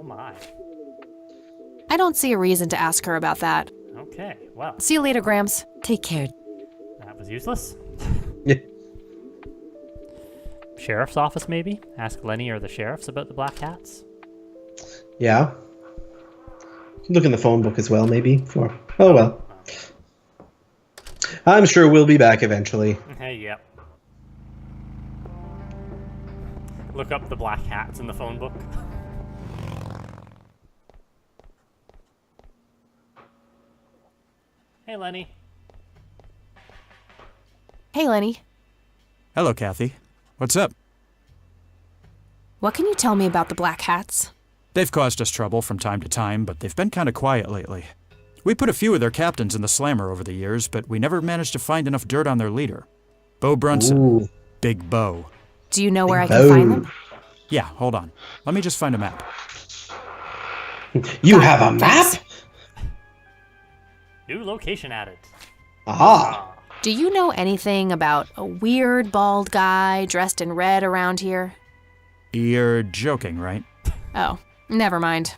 my. I don't see a reason to ask her about that. Okay, well, See you later, Grams. Take care. that was useless. Yeah. Sheriff's office, maybe? Ask Lenny or the sheriffs about the black hats? Yeah. Look in the phone book as well, maybe. Oh, well. I'm sure we'll be back eventually. Hey, yep. Look up the black hats in the phone book. Hey, Lenny. Hey, Lenny. Hello, Kathy. What's up? What can you tell me about the Black Hats? They've caused us trouble from time to time, but they've been kind of quiet lately. We put a few of their captains in the slammer over the years, but we never managed to find enough dirt on their leader. Bo Brunson. Ooh. Big Bo. Do you know where I can find them? Yeah, hold on. Let me just find a map. You have a map? New location added. Aha. Do you know anything about a weird bald guy dressed in red around here? You're joking, right? Oh, never mind.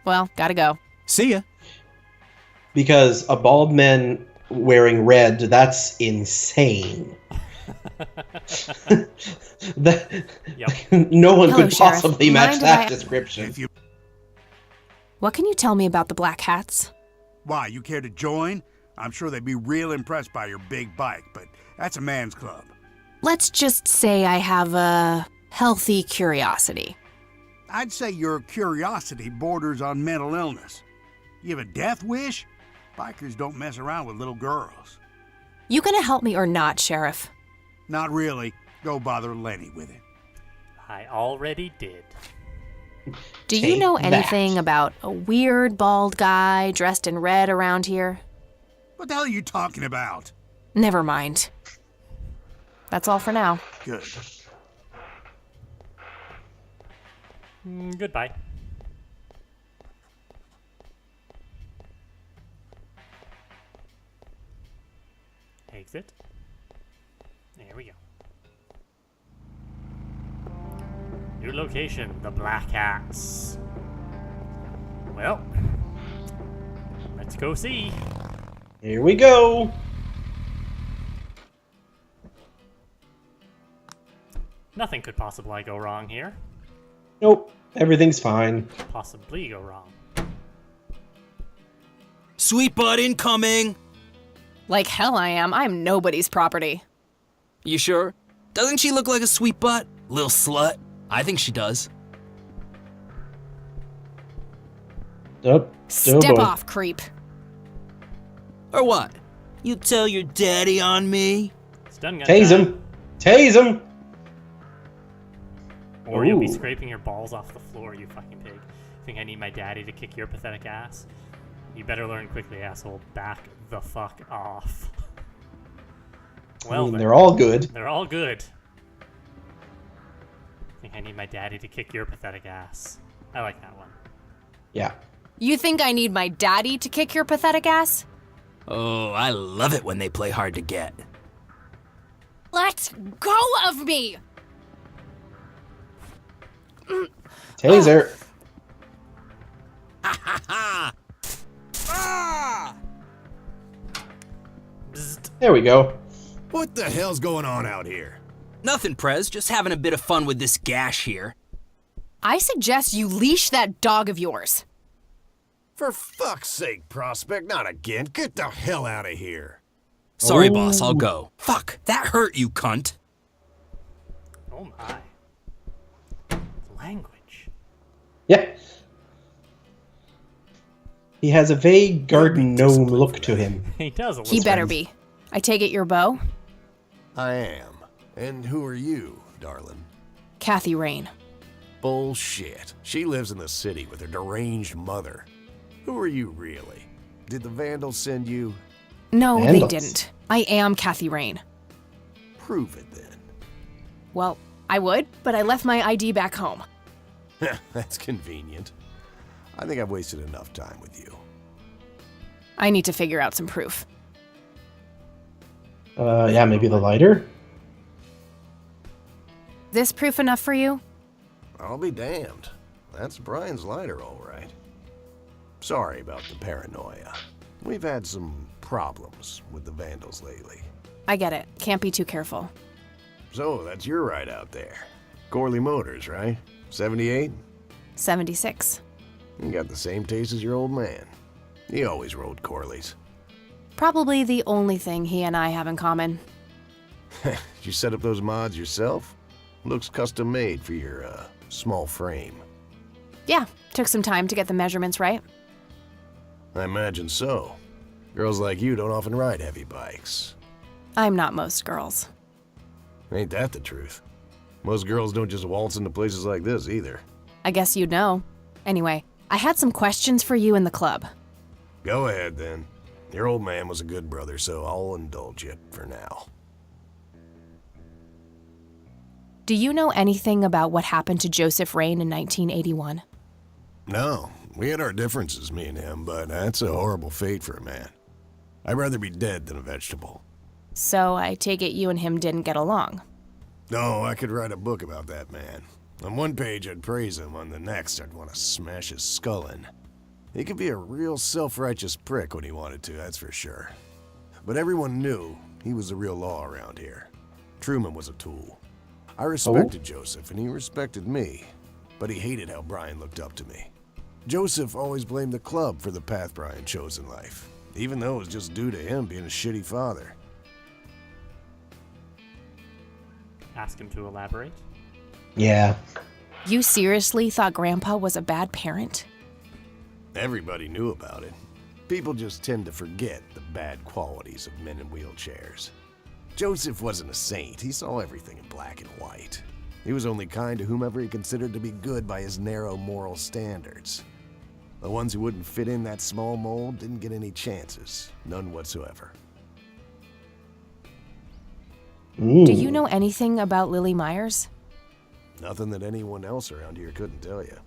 Well, gotta go. See ya. Because a bald man wearing red, that's insane. Yep. No one Hello, could Sheriff. possibly match Mind that if I- description. What can you tell me about the Black Hats? Why, you care to join? I'm sure they'd be real impressed by your big bike, but that's a man's club. Let's just say I have a healthy curiosity. I'd say your curiosity borders on mental illness. You have a death wish? Bikers don't mess around with little girls. You gonna help me or not, Sheriff? Not really. Go bother Lenny with it. I already did. Do you Take know that. anything about a weird bald guy dressed in red around here? What the hell are you talking about? Never mind. That's all for now. Good. Goodbye. Exit. There we go. New location, the Black Hats. Well, let's go see. Here we go. Nothing could possibly go wrong here. Nope, everything's fine. Possibly go wrong. Sweet butt incoming! Like hell I am. I'm nobody's property. You sure? Doesn't she look like a sweet butt? Little slut. I think she does. Oh Step boy. off, creep. Or what? You tell your daddy on me? Stun gun Tase time. him. Tase him. Or you'll be Ooh. scraping your balls off the floor, you fucking pig. Think I need my daddy to kick your pathetic ass? You better learn quickly, asshole. Back the fuck off. I mean, then. they're all good. They're all good. Think I need my daddy to kick your pathetic ass. I like that one. Yeah. You think I need my daddy to kick your pathetic ass? Oh, I love it when they play hard to get. Let go of me! Taser. Bzzzt. There we go. What the hell's going on out here? Nothing, Prez. Just having a bit of fun with this gash here. I suggest you leash that dog of yours. For fuck's sake, Prospect, not again. Get the hell out of here. Sorry, Oh. boss. I'll go. Fuck, that hurt you, cunt. Oh my. Language. Yeah. He has a vague garden gnome look to him. He does a little He better bit. be. I take it your beau? I am. And who are you, darling? Kathy Rain. Bullshit. She lives in the city with her deranged mother. Who are you, really? Did the Vandals send you? No, Vandals. they didn't. I am Kathy Rain. Prove it, then. Well, I would, but I left my ID back home. That's convenient. I think I've wasted enough time with you. I need to figure out some proof. Yeah, maybe the lighter? This proof enough for you? I'll be damned. that's Brian's lighter, all right. Sorry about the paranoia. We've had some problems with the vandals lately. I get it. Can't be too careful. So, that's your ride out there. Corley Motors, right? 78? 76. You got the same taste as your old man. He always rode Corleys. Probably the only thing he and I have in common. Did you set up those mods yourself? Looks custom made for your, small frame. Yeah, took some time to get the measurements right. I imagine so. Girls like you don't often ride heavy bikes. I'm not most girls. Ain't that the truth? Most girls don't just waltz into places like this either. I guess you'd know. Anyway, I had some questions for you in the club. Go ahead, then. Your old man was a good brother, so I'll indulge you for now. Do you know anything about what happened to Joseph Rain in 1981? No, we had our differences, me and him, but that's a horrible fate for a man. I'd rather be dead than a vegetable. So I take it you and him didn't get along. No, I could write a book about that man. On one page, I'd praise him. On the next, I'd want to smash his skull in. He could be a real self-righteous prick when he wanted to, that's for sure. But everyone knew he was the real law around here. Truman was a tool. I respected Joseph, and he respected me. But he hated how Brian looked up to me. Joseph always blamed the club for the path Brian chose in life, even though it was just due to him being a shitty father. Ask him to elaborate. Yeah. You seriously thought Grandpa was a bad parent? Everybody knew about it. People just tend to forget the bad qualities of men in wheelchairs. Joseph wasn't a saint. He saw everything in black and white. He was only kind to whomever he considered to be good by his narrow moral standards. The ones who wouldn't fit in that small mold didn't get any chances. None whatsoever. Do you know anything about Lily Myers? Nothing that anyone else around here couldn't tell you.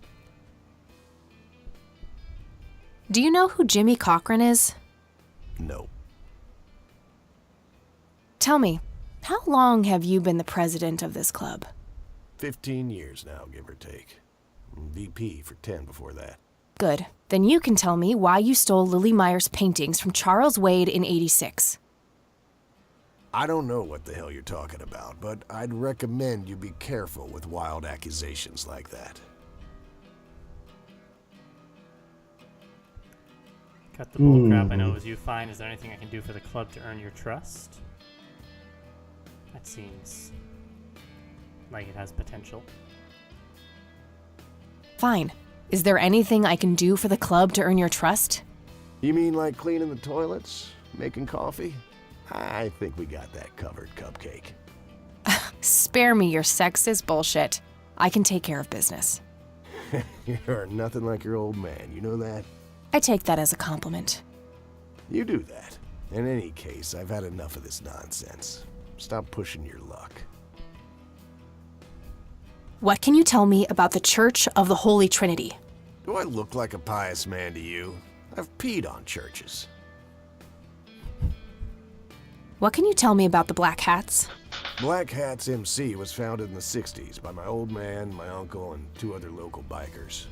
Do you know who Jimmy Cochran is? No. Tell me, how long have you been the president of this club? 15 years now, give or take. VP for 10 before that. Good. Then you can tell me why you stole Lily Myers' paintings from Charles Wade in '86. I don't know what the hell you're talking about, but I'd recommend you be careful with wild accusations like that. Cut the bull crap. I know it was you. Fine. Is there anything I can do for the club to earn your trust? That seems like it has potential. Fine. Is there anything I can do for the club to earn your trust? You mean like cleaning the toilets? Making coffee? I think we got that covered, Cupcake. Spare me your sexist bullshit. I can take care of business. You're nothing like your old man, you know that? I take that as a compliment. You do that. In any case, I've had enough of this nonsense. Stop pushing your luck. What can you tell me about the Church of the Holy Trinity? Do I look like a pious man to you? I've peed on churches. What can you tell me about the Black Hats? Black Hats MC was founded in the 60s by my old man, my uncle, and 2 other local bikers.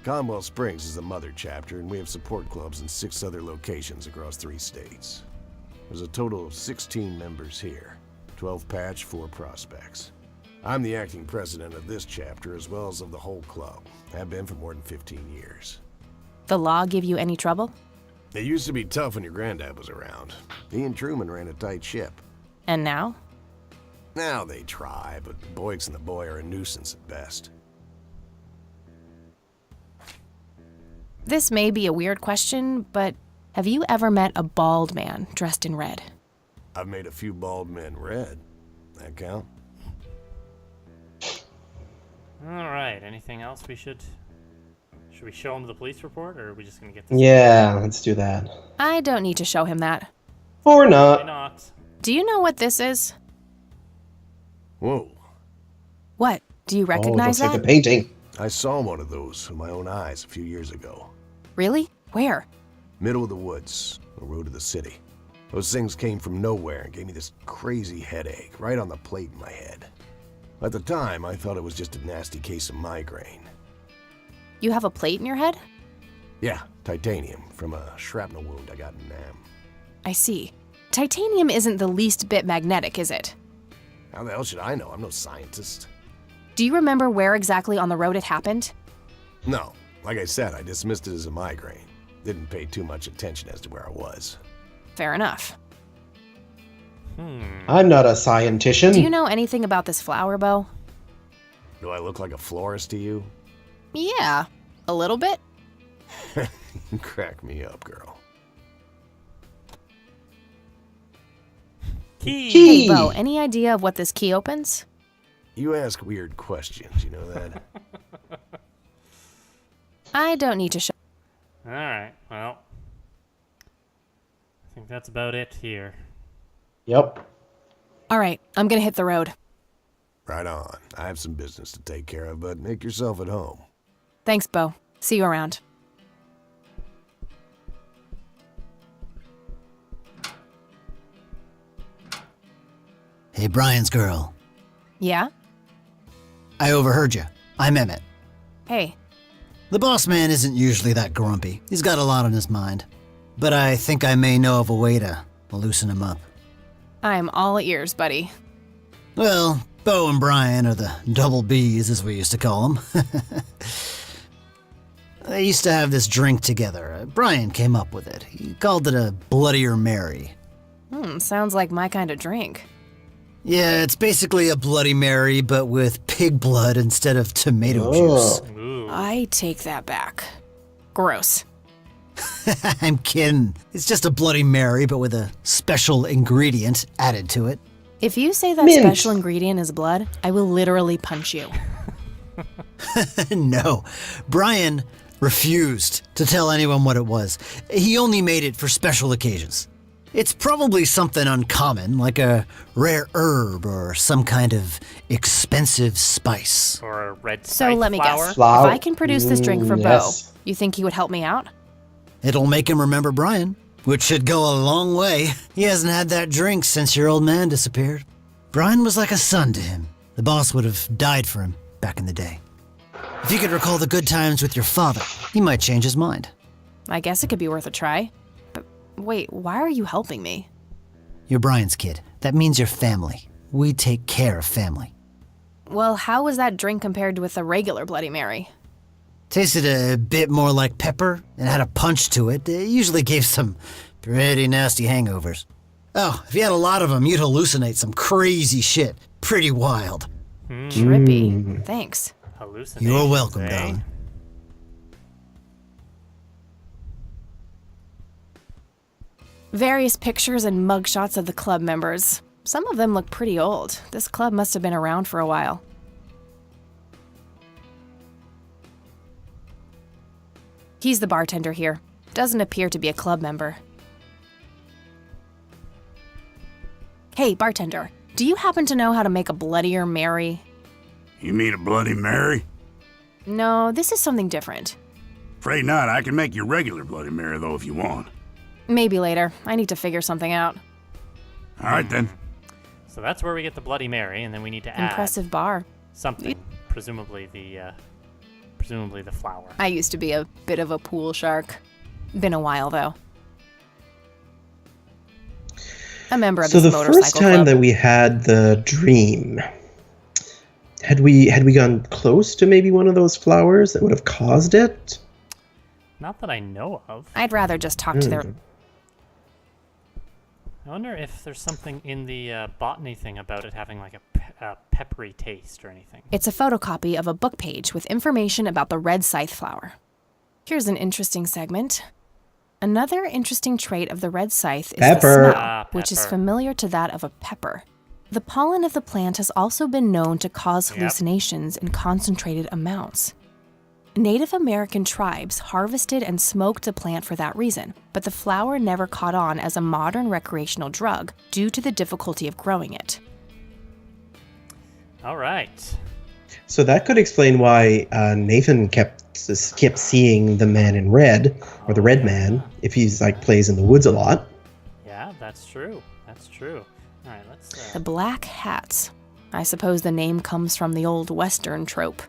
Conwell Springs is the mother chapter, and we have support clubs in 6 other locations across 3 states. There's a total of 16 members here, 12 patch, 4 prospects. I'm the acting president of this chapter as well as of the whole club. Have been for more than 15 years. The law give you any trouble? It used to be tough when your granddad was around. He and Truman ran a tight ship. And now? Now they try, but Boyks and the boy are a nuisance at best. This may be a weird question, but have you ever met a bald man dressed in red? I've made a few bald men red. That count? All right. Anything else we should we show him the police report, or are we just gonna get this? Yeah, let's do that. I don't need to show him that. Or Why not. not? Do you know what this is? Whoa. What? Do you Oh, recognize looks that? like a painting. I saw one of those with my own eyes a few years ago. Really? Where? Middle of the woods, the road to the city. Those things came from nowhere and gave me this crazy headache right on the plate in my head. At the time, I thought it was just a nasty case of migraine. You have a plate in your head? Yeah, titanium from a shrapnel wound I got in Nam. I see. Titanium isn't the least bit magnetic, is it? How the hell should I know? I'm no scientist. Do you remember where exactly on the road it happened? No, like I said, I dismissed it as a migraine. Didn't pay too much attention as to where I was. Fair enough. I'm not a scientician. Do you know anything about this flower, Bo? Do I look like a florist to you? Yeah, a little bit. You crack me up, girl. Key. Hey, Bo, any idea of what this key opens? You ask weird questions, you know that? I don't need to show. All right. Well, I think that's about it here. Yep. All right, I'm gonna hit the road. Right on. I have some business to take care of, but make yourself at home. Thanks, Bo. See you around. Hey, Brian's girl. Yeah? I overheard you. I'm Emmett. Hey. The boss man isn't usually that grumpy. He's got a lot on his mind. But I think I may know of a way to loosen him up. I'm all ears, buddy. Well, Bo and Brian are the double Bs, as we used to call them. They used to have this drink together. Brian came up with it. He called it a Bloodier Mary. Sounds like my kind of drink. Yeah, it's basically a Bloody Mary, but with pig blood instead of tomato juice. Ooh. I take that back. Gross. I'm kidding. It's just a Bloody Mary, but with a special ingredient added to it. If you say that Mint. special ingredient is blood, I will literally punch you. No, Brian refused to tell anyone what it was. He only made it for special occasions. It's probably something uncommon, like a rare herb or some kind of expensive spice. Or a red So scythe let me flower. guess. Flower. If I can produce this drink for Yes. Bo, you think he would help me out? It'll make him remember Brian, which should go a long way. He hasn't had that drink since your old man disappeared. Brian was like a son to him. The boss would have died for him back in the day. If you could recall the good times with your father, he might change his mind. I guess it could be worth a try. But wait, why are you helping me? You're Brian's kid. That means you're family. We take care of family. Well, how was that drink compared with a regular Bloody Mary? Tasted a bit more like pepper and had a punch to it. It usually gave some pretty nasty hangovers. Oh, if you had a lot of them, you'd hallucinate some crazy shit. Pretty wild. Trippy. Thanks. Hallucinations, You're welcome, eh? darling. Various pictures and mugshots of the club members. Some of them look pretty old. This club must have been around for a while. He's the bartender here. Doesn't appear to be a club member. Hey, bartender, do you happen to know how to make a Bloodier Mary? You mean a Bloody Mary? No, this is something different. Afraid not. I can make you regular Bloody Mary, though, if you want. Maybe later. I need to figure something out. All right, then. So that's where we get the Bloody Mary, and then we need to add Impressive bar. something, presumably the flower. I used to be a bit of a pool shark. Been a while, though. A member of So this the motorcycle first time club. that we had the dream, had we gone close to maybe one of those flowers that would have caused it? Not that I know of. I'd rather just talk to their... I wonder if there's something in the botany thing about it having like a peppery taste or anything. It's a photocopy of a book page with information about the red scythe flower. Here's an interesting segment. Another interesting trait of the red scythe is Pepper. the smell, Ah, which is pepper. familiar to that of a pepper. The pollen of the plant has also been known to cause Yep. hallucinations in concentrated amounts. Native American tribes harvested and smoked the plant for that reason, but the flower never caught on as a modern recreational drug due to the difficulty of growing it. All right. So that could explain why Nathan kept seeing the man in red, or the red man, if he's like plays in the woods a lot. Yeah, that's true. That's true. All right, let's. The black hats. I suppose the name comes from the old Western trope.